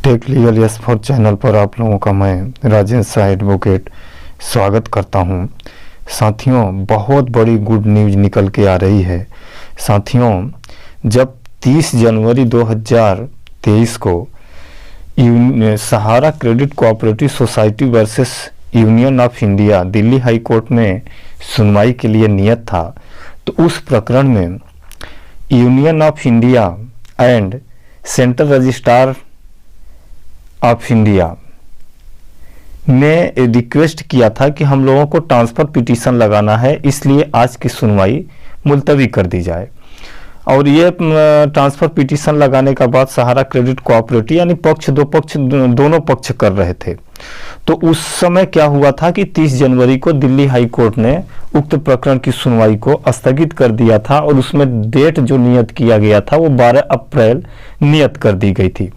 Take legal yes for channel पर आप लोगों का मैं राजेंद्र शाह एडवोकेट स्वागत करता हूं। साथियों, बहुत बड़ी गुड न्यूज़ निकल के आ रही है। साथियों, जब 30 जनवरी 2023 को Sahara credit cooperative society versus union of India Delhi high court में सुनवाई के लिए नियत था, तो उस प्रकरण में union of India and central registrar of India ने रिक्वेस्ट किया था कि हम लोगों को ट्रांसफ़र पिटीशन लगाना है, इसलिए आज की सुनवाई मुलतवी कर दी जाए। और ये ट्रांसफ़र पिटीशन लगाने का बाद सहारा क्रेडिट कोऑपरेटिव यानी दोनों पक्ष कर रहे थे। तो उस समय क्या हुआ था कि 30 जनवरी को दिल्ली हाई कोर्ट ने उक्त प्रकरण की सुनवाई को स्थगित कर दिया था और उसमें डेट जो नियत किया गया था वो 12 अप्रैल नियत कर दी गई थी।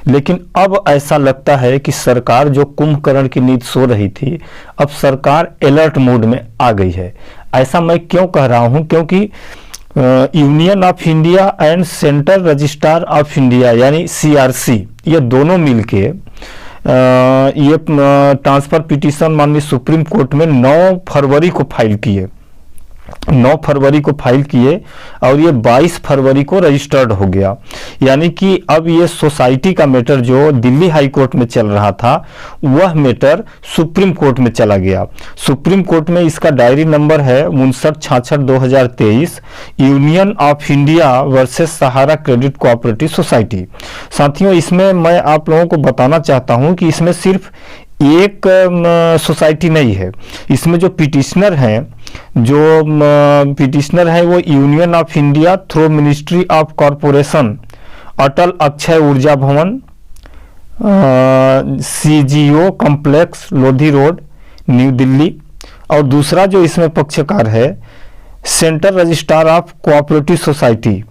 लेकिन अब ऐसा लगता है कि सरकार जो कुंभकर्ण की नींद सो रही थी, अब सरकार अलर्ट मोड में आ गई है। ऐसा मैं क्यों कह रहा हूं? क्योंकि union of India and central registrar of India यानी CRC ये दोनों मिलके ये ट्रांसफ़र पिटीशन माननीय सुप्रीम कोर्ट में 9 फरवरी को फाइल किए। 9 फरवरी को फाइल किए और ये 22 फरवरी को रजिस्टर्ड हो गया। यानी कि अब ये सोसाइटी का मैटर जो दिल्ली हाई कोर्ट में चल रहा था वह मैटर सुप्रीम कोर्ट में चला गया। सुप्रीम कोर्ट में इसका डायरी नंबर है 5966/2023 union of India versus Sahara credit cooperative society. साथियों, इसमें मैं आप लोगों को बताना चाहता हूं कि इसमें सिर्फ एक सोसाइटी नहीं है। इसमें जो पिटिशनर हैं वो union of India through ministry of corporation Atal Akshay Urja Bhawan CGO complex Lodhi road new Delhi. और दूसरा जो इसमें पक्षकार है central registrar of cooperative society,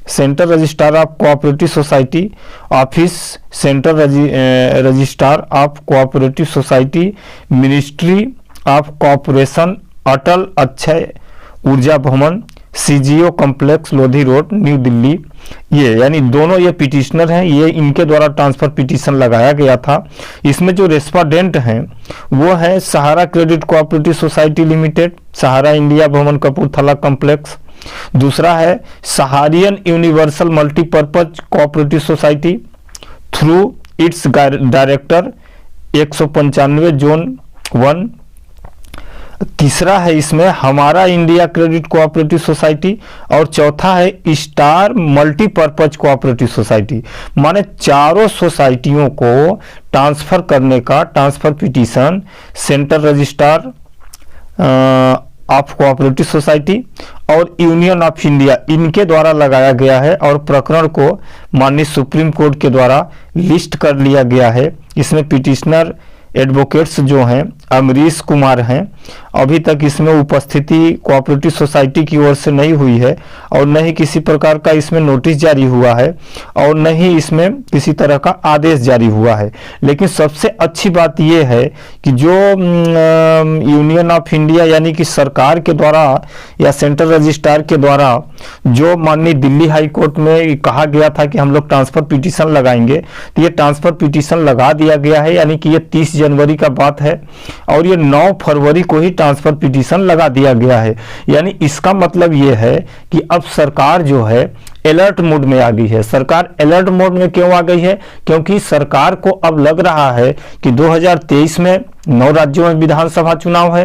central registrar of cooperative society office central registrar of cooperative society ministry of corporation Atal Akshay Urja Bhawan CGO complex Lodhi road new Delhi. ये यानी दोनों ये पिटिशनर हैं, ये इनके द्वारा ट्रांसफ़र पिटीशन लगाया गया था। इसमें जो रेस्पोंडेंट हैं वो है Sahara credit cooperative society limited, Sahara India Bhawan Kapurthala complex. दूसरा है Saharayn universal multipurpose cooperative society through its director 195 zone 1। तीसरा है इसमें हमारा इंडिया क्रेडिट कोऑपरेटिव सोसाइटी और चौथा है स्टार मल्टीपर्पज कोऑपरेटिव सोसाइटी। माने चारों सोसाइटियों को ट्रांसफ़र करने का transfer petition central registrar of cooperative society और यूनियन ऑफ इंडिया इनके द्वारा लगाया गया है और प्रकरण को माननीय सुप्रीम कोर्ट के द्वारा लिस्ट कर लिया गया है। इसमें पिटिशनर एडवोकेट्स जो हैं अमरीश कुमार हैं। अभी तक इसमें उपस्थिति कोऑपरेटिव सोसाइटी की ओर से नहीं हुई है और न ही किसी प्रकार का इसमें नोटिस जारी हुआ है और न ही इसमें किसी तरह का आदेश जारी हुआ है। लेकिन सबसे अच्छी बात यह है कि जो यूनियन ऑफ इंडिया यानी कि सरकार के द्वारा या सेंट्रल रजिस्ट्रार के द्वारा जो माननीय दिल्ली हाई कोर्ट में कहा गया था कि हम लोग ट्रांसफ़र पिटीशन लगाएंगे, तो ये ट्रांसफ़र पिटीशन लगा दिया गया है। यानी कि ये 30 जनवरी का बात है और ये 9 फरवरी को ही ट्रांसफ़र पिटीशन लगा दिया गया है। यानी इसका मतलब ये है कि अब सरकार जो है अलर्ट मोड में आ गई है। सरकार अलर्ट मोड में क्यों आ गई है? क्योंकि सरकार को अब लग रहा है कि 2023 में 9 राज्यों में विधानसभा चुनाव है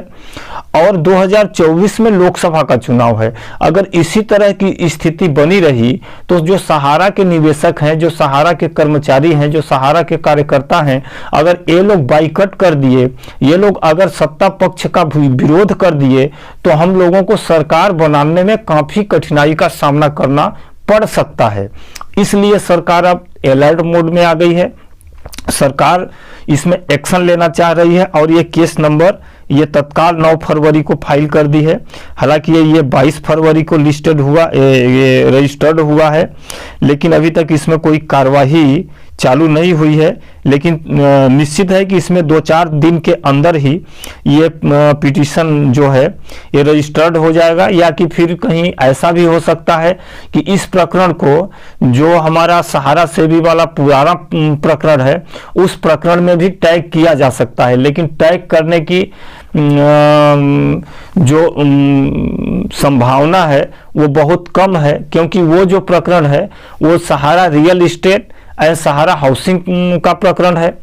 और 2024 में लोकसभा का चुनाव है। अगर इसी तरह की स्थिति बनी रही तो जो सहारा के निवेशक हैं, जो सहारा के कर्मचारी हैं, जो सहारा के कार्यकर्ता हैं, अगर ये लोग बाइकआउट कर दिए, ये लोग अगर सत्ता पक्ष का विरोध कर दिए तो हम लोगों को सरकार बनाने में काफ़ी कठिनाई का सामना करना पड़ सकता है। इसलिए सरकार अब अलर्ट मोड में आ गई है। सरकार इसमें एक्शन लेना चाह रही है और ये केस नंबर ये तत्काल 9 फरवरी को फाइल कर दी है। हालांकि ये 22 फरवरी को लिस्टेड हुआ, ये रजिस्टर्ड हुआ है, लेकिन अभी तक इसमें कोई कार्यवाही चालू नहीं हुई है, लेकिन निश्चित है कि इसमें 2-4 दिन के अंदर ही ये पिटीशन जो है ये रजिस्टर्ड हो जाएगा, या कि फिर कहीं ऐसा भी हो सकता है कि इस प्रकरण को, जो हमारा सहारा सेवी वाला पुराना प्रकरण है, उस प्रकरण में भी टैग किया जा सकता है। लेकिन टैग करने की जो संभावना है वो बहुत कम है, क्योंकि वो जो प्रकरण है वो Sahara real estate and Sahara housing का प्रकरण है।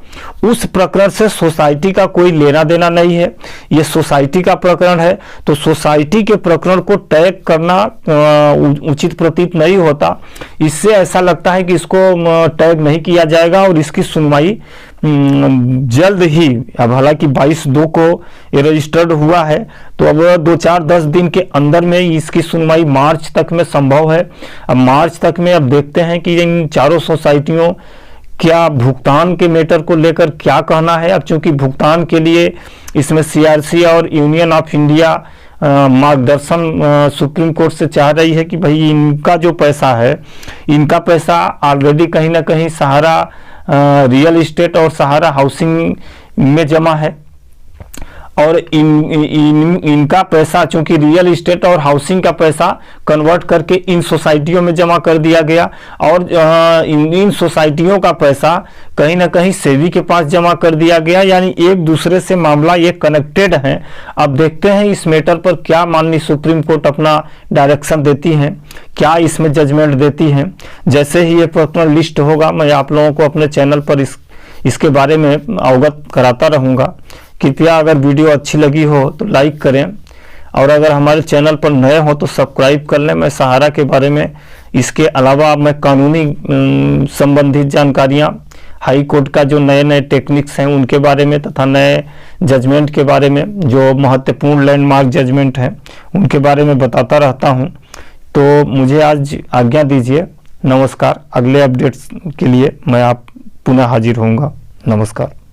उस प्रकरण से सोसाइटी का कोई लेना देना नहीं है, ये सोसाइटी का प्रकरण है। तो सोसाइटी के प्रकरण को टैग करना उचित प्रतीत नहीं होता। इससे ऐसा लगता है कि इसको टैग नहीं किया जाएगा और इसकी सुनवाई जल्द ही, अब हालांकि 22/2 को ये रजिस्टर्ड हुआ है, तो अब 2-4-10 दिन के अंदर में इसकी सुनवाई मार्च तक में संभव है। अब मार्च तक में अब देखते हैं कि इन चारों सोसाइटियों क्या भुगतान के मैटर को लेकर क्या कहना है। अब चूंकि भुगतान के लिए इसमें CRC और यूनियन ऑफ इंडिया मार्गदर्शन सुप्रीम कोर्ट से चाह रही है कि भाई इनका जो पैसा है, इनका पैसा ऑलरेडी कहीं ना कहीं सहारा रियल इस्टेट और सहारा हाउसिंग में जमा है, और इनका पैसा चूंकि रियल इस्टेट और हाउसिंग का पैसा कन्वर्ट करके इन सोसाइटियों में जमा कर दिया गया, और इन सोसाइटियों का पैसा कहीं ना कहीं सेवी के पास जमा कर दिया गया, यानी एक दूसरे से मामला ये कनेक्टेड है। अब देखते हैं इस मैटर पर क्या माननीय सुप्रीम कोर्ट अपना डायरेक्शन देती है, क्या इसमें जजमेंट देती है। जैसे ही ये प्रकरण लिस्ट होगा, मैं आप लोगों को अपने चैनल पर इसके बारे में अवगत कराता रहूँगा। कृपया अगर वीडियो अच्छी लगी हो तो लाइक करें, और अगर हमारे चैनल पर नए हो तो सब्सक्राइब कर लें। मैं सहारा के बारे में, इसके अलावा मैं कानूनी संबंधित जानकारियां, हाई कोर्ट का जो नए नए टेक्निक्स हैं उनके बारे में, तथा नए जजमेंट के बारे में, जो महत्वपूर्ण लैंडमार्क जजमेंट हैं उनके बारे में बताता रहता हूं। तो मुझे आज आज्ञा दीजिए। नमस्कार। अगले अपडेट्स के लिए मैं आप पुनः हाजिर होऊंगा। नमस्कार।